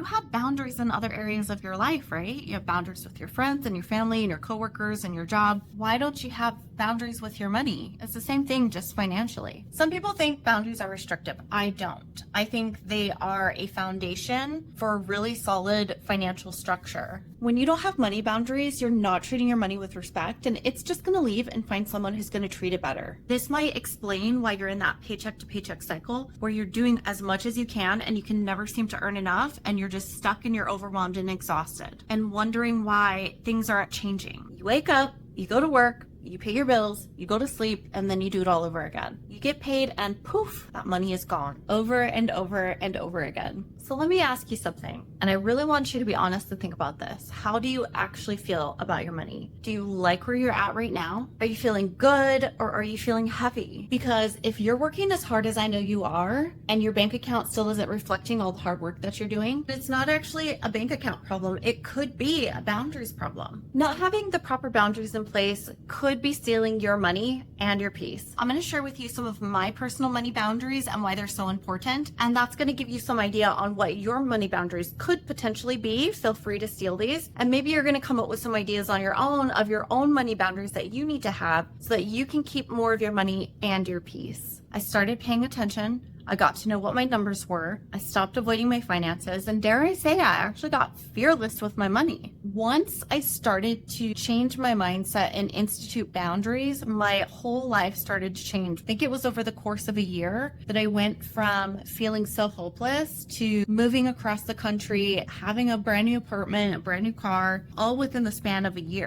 have boundaries in other areas of your life, right? You have boundaries with your friends and your family and your coworkers and your job. Why don't you have boundaries with your money? It's the same thing, just financially. Some people think boundaries are restrictive. I don't. I think they are a foundation for a really solid financial structure. When you don't have money boundaries, you're not treating your money with respect, and it's just going to leave and find someone who's going to treat it better. This might explain why you're in that paycheck to paycheck cycle where you're doing as much as you can and you can never seem to earn enough, and you're just stuck and you're overwhelmed and exhausted and wondering why things aren't changing. You wake up, you go to work, you pay your bills, you go to sleep, and then you do it all over again. You get paid and poof, that money is gone over and over and over again. So let me ask you something, and I really want you to be honest and think about this. How do you actually feel about your money? Do you like where you're at right now? Are you feeling good, or are you feeling heavy? Because if you're working as hard as I know you are, and your bank account still isn't reflecting all the hard work that you're doing, it's not actually a bank account problem. It could be a boundaries problem. Not having the proper boundaries in place could be stealing your money and your peace. I'm going to share with you some of my personal money boundaries and why they're so important, and that's going to give you some idea on what your money boundaries could potentially be. Feel free to steal these, and maybe you're going to come up with some ideas on your own of your own money boundaries that you need to have so that you can keep more of your money and your peace. I started paying attention. I got to know what my numbers were. I stopped avoiding my finances, and dare I say, I actually got fearless with my money. Once I started to change my mindset and institute boundaries, my whole life started to change. I think it was over the course of a year that I went from feeling so hopeless to moving across the country, having a brand new apartment, a brand new car, all within the span of a year.